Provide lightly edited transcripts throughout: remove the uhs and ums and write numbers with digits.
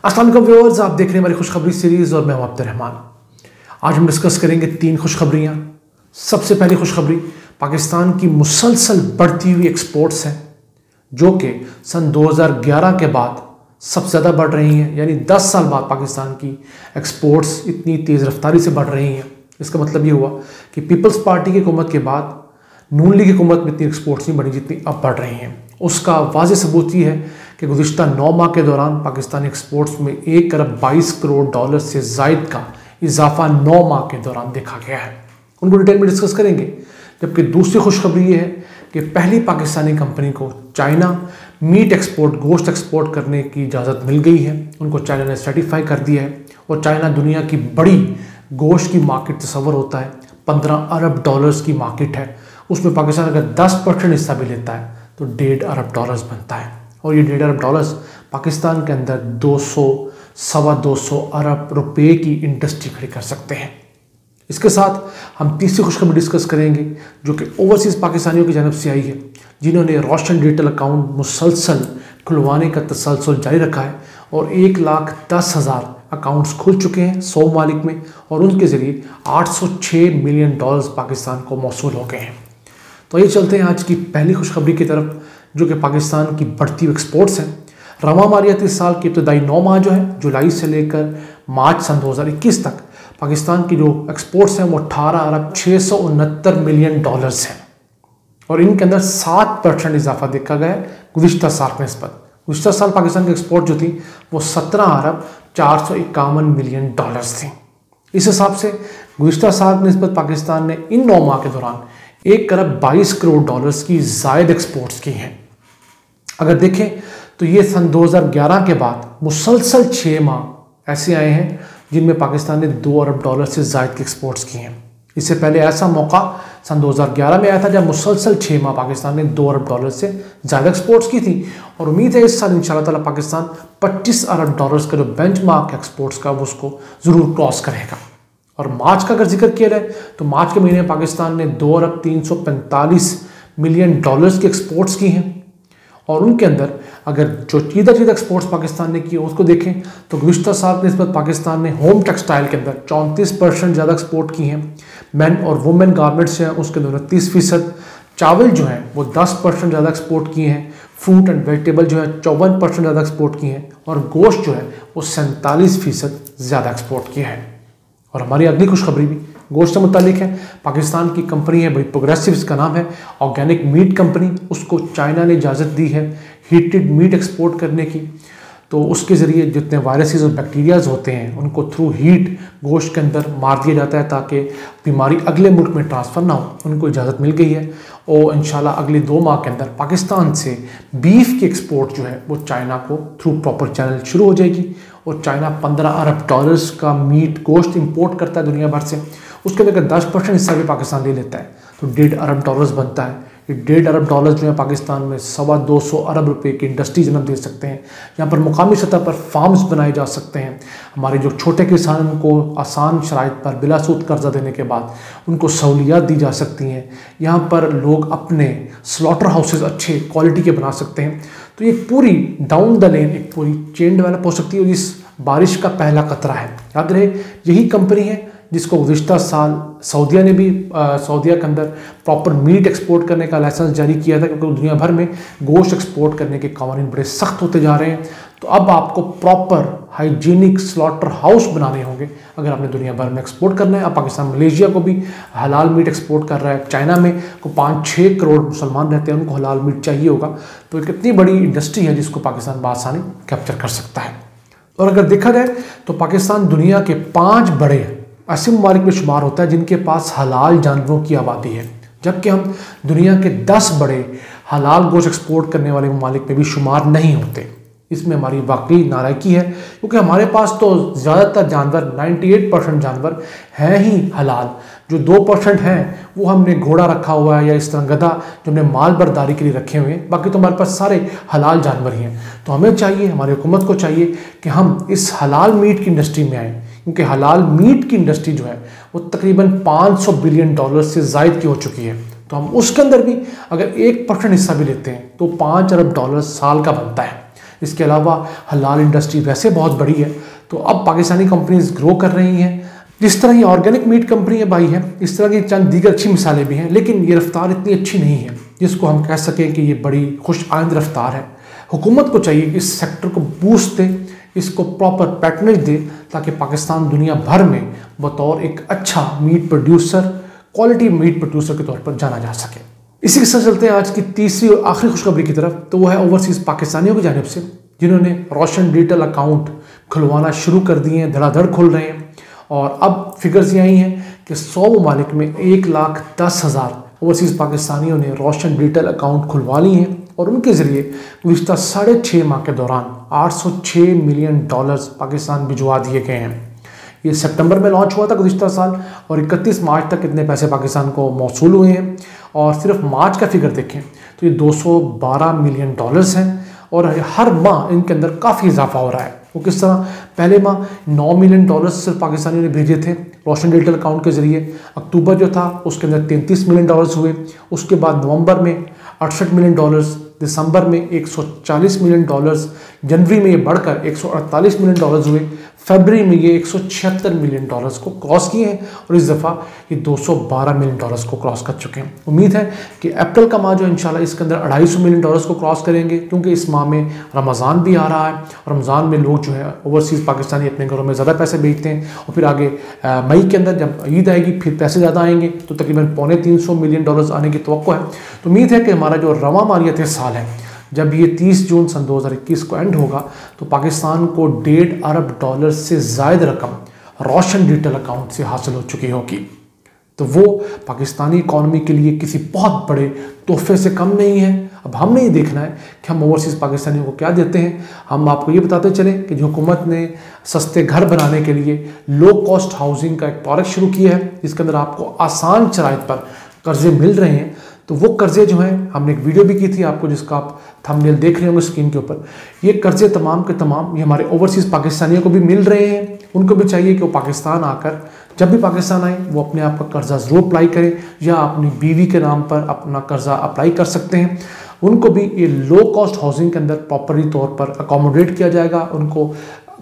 अस्सलाम वालेकुम व्यूअर्स, आप देख रहे हैं हमारी खुशखबरी सीरीज़ और मैं हूं अब्दुर्रहमान। आज हम डिस्कस करेंगे 3 खुशखबरियाँ। सबसे पहली खुशखबरी पाकिस्तान की मुसलसल बढ़ती हुई एक्सपोर्ट्स हैं, जो कि सन 2011 के बाद सबसे ज़्यादा बढ़ रही हैं। यानी 10 साल बाद पाकिस्तान की एक्सपोर्ट्स इतनी तेज़ रफ्तारी से बढ़ रही हैं। इसका मतलब ये हुआ कि पीपल्स पार्टी की हुकूमत के बाद नून लीग की हुकूमत में इतनी एक्सपोर्ट्स नहीं बढ़ी जितनी अब बढ़ रही हैं। उसका वाज़ेह सबूत ये है कि गुज़िश्ता 9 माह के दौरान पाकिस्तानी एक्सपोर्ट्स में 1 अरब 22 करोड़ डॉलर से ज़ायद का इजाफा 9 माह के दौरान देखा गया है। उनको डिटेल में डिस्कस करेंगे। जबकि दूसरी खुशखबरी ये है कि पहली पाकिस्तानी कंपनी को चाइना मीट एक्सपोर्ट, गोश्त एक्सपोर्ट करने की इजाज़त मिल गई है। उनको चाइना ने सर्टिफाई कर दिया है और चाइना दुनिया की बड़ी गोश्त की मार्केट तस्वर होता है। 15 अरब डॉलर्स की मार्केट है। उसमें पाकिस्तान अगर 10% हिस्सा भी लेता है तो 1.5 अरब डॉलर्स बनता है और ये 1.5 अरब डॉलर्स पाकिस्तान के अंदर 200-225 अरब रुपए की इंडस्ट्री खड़ी कर सकते हैं। इसके साथ हम तीसरी खुशखबरी डिस्कस करेंगे जो कि ओवरसीज़ पाकिस्तानियों की जानब से आई है, जिन्होंने रोशन डिजिटल अकाउंट मुसलसल खुलवाने का तसलसल जारी रखा है और 1,10,000 अकाउंट्स खुल चुके हैं 100 ममालिक में और उनके ज़रिए 806 मिलियन डॉलर्स पाकिस्तान को मौसूल हो गए हैं। तो ये चलते हैं आज की पहली खुशखबरी की तरफ, जो कि पाकिस्तान की बढ़ती हुई एक्सपोर्ट्स हैं। रवा मालियाती साल की इब्तदाई 9 माह जो है, जुलाई से लेकर मार्च सन 2021 तक पाकिस्तान की जो एक्सपोर्ट्स हैं वो 18 अरब 669 मिलियन डॉलर्स हैं और इनके अंदर 7% इजाफा देखा गया है गुज़िश्ता साल के निस्बत। गुज़िश्ता साल पाकिस्तान की एक्सपोर्ट जो थी वो 17 अरब 451 मिलियन डॉलर्स थी। इस हिसाब से गुज़िश्ता साल की निस्बत पाकिस्तान ने इन 9 माह के दौरान 1 अरब 22 करोड़ डॉलर्स की ज़ायद एक्सपोर्ट्स की हैं। अगर देखें तो ये सन 2011 के बाद मुसलसल 6 माह ऐसे आए हैं जिनमें पाकिस्तान ने 2 अरब डॉलर से ज़ायद की एक्सपोर्ट्स की हैं। इससे पहले ऐसा मौका सन 2011 में आया था जब मुसलसल 6 माह पाकिस्तान ने 2 अरब डॉलर से ज़्यादा एक्सपोर्ट्स की थी और उम्मीद है इस साल इंशाल्लाह ताला पाकिस्तान 25 अरब डॉलर्स का जो बेंचमार्क एक्सपोर्ट्स का वो उसको ज़रूर क्रॉस करेगा। और मार्च का अगर जिक्र किया जाए तो मार्च के महीने में पाकिस्तान ने 2 अरब 345 मिलियन डॉलर्स की एक्सपोर्ट्स की हैं और उनके अंदर अगर जो चीज़ एक्सपोर्ट्स पाकिस्तान ने की उसको देखें तो गुज़िश्ता साल की निस्बत पाकिस्तान ने होम टेक्सटाइल के अंदर 34% ज़्यादा एक्सपोर्ट की हैं। मैन और वुमेन गारमेंट्स हैं उसके अंदर 29%। चावल जो है वो 10% ज़्यादा एक्सपोर्ट किए हैं। फ्रूट एंड वेजिटेबल जो है 54% ज़्यादा एक्सपोर्ट किए हैं और गोश्त जो है वो 47% ज़्यादा एक्सपोर्ट किया है। और हमारी अगली खुशखबरी भी गोश्त से मुतालिक है। पाकिस्तान की कंपनी है, बड़ी प्रोग्रेसिव, इसका नाम है ऑर्गेनिक मीट कंपनी। उसको चाइना ने इजाज़त दी है हीटेड मीट एक्सपोर्ट करने की। तो उसके ज़रिए जितने वायरसेस और बैक्टीरियाज होते हैं उनको थ्रू हीट गोश्त के अंदर मार दिया जाता है ताकि बीमारी अगले मुल्क में ट्रांसफ़र ना हो। उनको इजाज़त मिल गई है और इंशाल्लाह अगले 2 माह के अंदर पाकिस्तान से बीफ की एक्सपोर्ट जो है वो चाइना को थ्रू प्रॉपर चैनल शुरू हो जाएगी और चाइना 15 अरब डॉलर्स का मीट गोश्त इंपोर्ट करता है दुनिया भर से। उसके अंदर अगर 10% हिस्सा भी पाकिस्तान ले लेता है तो 1.5 अरब डॉलर्स बनता है। ये 1.5 अरब डॉलर्स जो है पाकिस्तान में 225 अरब रुपए की इंडस्ट्री जन्म दे सकते हैं। यहाँ पर मुकामी सतह पर फार्म्स बनाए जा सकते हैं। हमारे जो छोटे किसान उनको आसान शराइत पर बिला सूद कर्जा देने के बाद उनको सहूलियात दी जा सकती हैं। यहाँ पर लोग अपने स्लॉटर हाउसेज अच्छे क्वालिटी के बना सकते हैं। तो ये पूरी डाउन द लेन एक पूरी चेन डेवलप हो सकती है और इस बारिश का पहला कतरा है। याद रहे यही कंपनी है जिसको गुज़िश्ता साल सऊदीया ने भी सऊदीया के अंदर प्रॉपर मीट एक्सपोर्ट करने का लाइसेंस जारी किया था, क्योंकि दुनिया भर में गोश्त एक्सपोर्ट करने के कानून बड़े सख्त होते जा रहे हैं। तो अब आपको प्रॉपर हाइजीनिक स्लॉटर हाउस बनाने होंगे अगर आपने दुनिया भर में एक्सपोर्ट करना है। अब पाकिस्तान मलेशिया को भी हलाल मीट एक्सपोर्ट कर रहा है। चाइना में को 5-6 करोड़ मुसलमान रहते हैं, उनको हलाल मीट चाहिए होगा। तो एक इतनी बड़ी इंडस्ट्री है जिसको पाकिस्तान बआसानी कैप्चर कर सकता है। और अगर देखा जाए तो पाकिस्तान दुनिया के 5 बड़े ऐसे ममालिक में शुमार होता है जिनके पास हलाल जानवरों की आबादी है, जबकि हम दुनिया के 10 बड़े हलाल गोश्त एक्सपोर्ट करने वाले ममालिक में भी शुमार नहीं होते। इसमें हमारी वाकई नाराज़गी है, क्योंकि हमारे पास तो ज़्यादातर जानवर 98% जानवर हैं ही हलाल। जो 2% हैं वो हमने घोड़ा रखा हुआ है या इस तरह गधा जो हमने माल बर्दारी के लिए रखे हुए हैं, बाकी तो हमारे पास सारे हलाल जानवर ही हैं। तो हमें चाहिए, हमारी हुकूमत को चाहिए कि हम इस हलाल मीट की इंडस्ट्री में आएँ, क्योंकि हलाल मीट की इंडस्ट्री जो है वो तकरीबन 500 बिलियन डॉलर से ज़ायद की हो चुकी है। तो हम उसके अंदर भी अगर 1% हिस्सा भी लेते हैं तो 5 अरब डॉलर साल का बनता है। इसके अलावा हलाल इंडस्ट्री वैसे बहुत बड़ी है, तो अब पाकिस्तानी कंपनीज ग्रो कर रही हैं। जिस तरह ये ऑर्गेनिक मीट कंपनी है भाई है, इस तरह की चंद दीगर अच्छी मिसालें भी हैं, लेकिन ये रफ्तार इतनी अच्छी नहीं है जिसको हम कह सकें कि ये बड़ी खुश आइंद रफ्तार है। हुकूमत को चाहिए कि इस सेक्टर को बूस्ट दे, इसको प्रॉपर पैटर्नेज दे, ताकि पाकिस्तान दुनिया भर में बतौर एक अच्छा meat producer, quality meat producer के तौर पर जाना जा सके। इसी के साथ चलते हैं आज की तीसरी और आखिरी खुशखबरी की तरफ। तो वो है ओवरसीज़ पाकिस्तानियों की जानिब से जिन्होंने रोशन डिजिटल अकाउंट खुलवाना शुरू कर दिए हैं, धड़ाधड़ खुल रहे हैं। और अब फिगर्स ये आई हैं कि 100 ममालिक में 1,10,000 ओवरसीज़ पाकिस्तानियों ने रोशन डिजिटल अकाउंट खुलवा लिए हैं और उनके ज़रिए गुज़िश्ता 6.5 माह के दौरान $806 मिलियन पाकिस्तान भिजवा दिए गए हैं। ये सितंबर में लॉन्च हुआ था गुज़िश्ता साल और 31 मार्च तक इतने पैसे पाकिस्तान को मौसूल हुए हैं। और सिर्फ मार्च का फिगर देखें तो ये $212 मिलियन हैं और हर माह इनके अंदर काफ़ी इजाफा हो रहा है। वो किस तरह, पहले माह $9 मिलियन सिर्फ पाकिस्तानियों ने भेजे थे रोशन डिजिटल अकाउंट के ज़रिए। अक्टूबर जो था उसके अंदर $33 मिलियन हुए। उसके बाद नवंबर में $68 मिलियन, दिसंबर में $140 मिलियन, जनवरी में ये बढ़कर $148 मिलियन हुए, फरवरी में ये $176 मिलियन को क्रॉस किए हैं और इस दफ़ा ये $212 मिलियन को क्रॉस कर चुके हैं। उम्मीद है कि अप्रैल का माह जो इंशाल्लाह इसके अंदर $250 मिलियन को क्रॉस करेंगे, क्योंकि इस माह में रमज़ान भी आ रहा है और रमज़ान में लोग जो है ओवरसीज़ पाकिस्तानी अपने घरों में ज़्यादा पैसे भेजते हैं और फिर आगे मई के अंदर जब ईद आएगी फिर पैसे ज़्यादा आएंगे, तो तकरीबन $250 मिलियन आने की तवक्को है। तो उम्मीद है कि हमारा जो रवा मालियाती साल है, जब ये 30 जून सन 2021 को एंड होगा, तो पाकिस्तान को $1.5 अरब से ज़ायद रकम रोशन डिजिटल अकाउंट से हासिल हो चुकी होगी। तो वो पाकिस्तानी इकॉनमी के लिए किसी बहुत बड़े तोहफे से कम नहीं है। अब हमने ये देखना है कि हम ओवरसीज़ पाकिस्तानियों को क्या देते हैं। हम आपको ये बताते चलें कि जो हुकूमत ने सस्ते घर बनाने के लिए लो कॉस्ट हाउसिंग का एक प्रोजेक्ट शुरू किया है, जिसके अंदर आपको आसान शराइत पर कर्जे मिल रहे हैं। तो वो कर्जे जो हैं, हमने एक वीडियो भी की थी आपको जिसका आप थंबनेल देख रहे होंगे स्क्रीन के ऊपर। ये कर्जे तमाम के तमाम ये हमारे ओवरसीज़ पाकिस्तानियों को भी मिल रहे हैं। उनको भी चाहिए कि वो पाकिस्तान आकर जब भी पाकिस्तान आए वो अपने आप का कर्जा ज़रूर अप्लाई करें, या अपनी बीवी के नाम पर अपना कर्जा अप्लाई कर सकते हैं। उनको भी ये लो कॉस्ट हाउसिंग के अंदर प्रॉपरली तौर पर अकोमोडेट किया जाएगा। उनको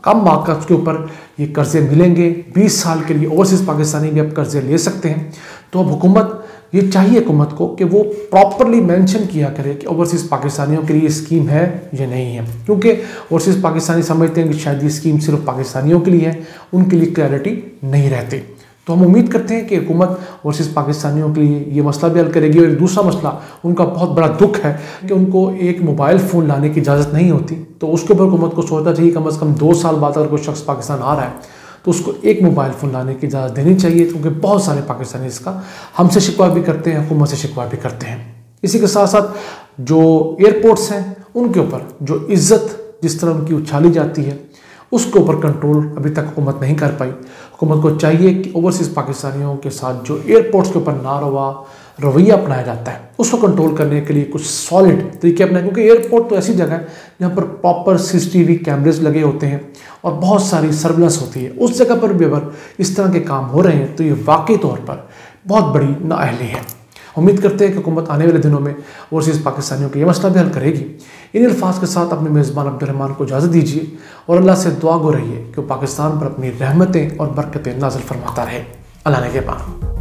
कम मार्केट के ऊपर ये कर्जे मिलेंगे। 20 साल के लिए ओवरसीज़ पाकिस्तानी भी अब कर्जे ले सकते हैं। तो अब हुकूमत ये चाहिए हुकूमत को कि वो प्रॉपरली मेंशन किया करे कि ओवरसीज़ पाकिस्तानियों के लिए स्कीम है या नहीं है, क्योंकि ओवरसीज़ पाकिस्तानी समझते हैं कि शायद ये स्कीम सिर्फ पाकिस्तानियों के लिए है, उनके लिए क्लैरिटी नहीं रहती। तो हम उम्मीद करते हैं कि हुकूमत ओवरसीज़ पाकिस्तानियों के लिए ये मसला भी हल करेगी। और दूसरा मसला, उनका बहुत बड़ा दुख है कि उनको एक मोबाइल फ़ोन लाने की इजाज़त नहीं होती। तो उसके ऊपर हुकूमत को सोचना चाहिए कम से कम 2 साल बाद अगर कोई शख्स पाकिस्तान आ रहा है तो उसको एक मोबाइल फ़ोन लाने की इजाज़त देनी चाहिए, क्योंकि बहुत सारे पाकिस्तानी इसका हमसे शिकवा भी करते हैं, हुकूमत से शिकवा भी करते हैं। इसी के साथ साथ जो एयरपोर्ट्स हैं उनके ऊपर जो इज़्ज़त जिस तरह उनकी उछाली जाती है, उसके ऊपर कंट्रोल अभी तक हुकूमत नहीं कर पाई। हुकूमत को चाहिए कि ओवरसीज़ पाकिस्तानियों के साथ जो एयरपोर्ट्स के ऊपर नारवा रवैया अपनाया जाता है उसको कंट्रोल करने के लिए कुछ सॉलिड तरीके अपनाएं, क्योंकि एयरपोर्ट तो ऐसी जगह है जहाँ पर प्रॉपर CCTV कैमरेज लगे होते हैं और बहुत सारी सर्विलेंस होती है। उस जगह पर भी अगर इस तरह के काम हो रहे हैं तो ये वाकई तौर पर बहुत बड़ी नाअहली है। उम्मीद करते हैं कि हुकूमत आने वाले दिनों में ओवरसीज़ पाकिस्तानियों का ये मसला भी हल करेगी। इन अल्फाज के साथ अपने मेज़बान अब्दुर्रहमान को इजाज़त दीजिए और अल्लाह से दुआ गो रहिए कि पाकिस्तान पर अपनी रहमतें और बरकतें नाज़िल फरमाता रहे। अल्लाह ने के पान।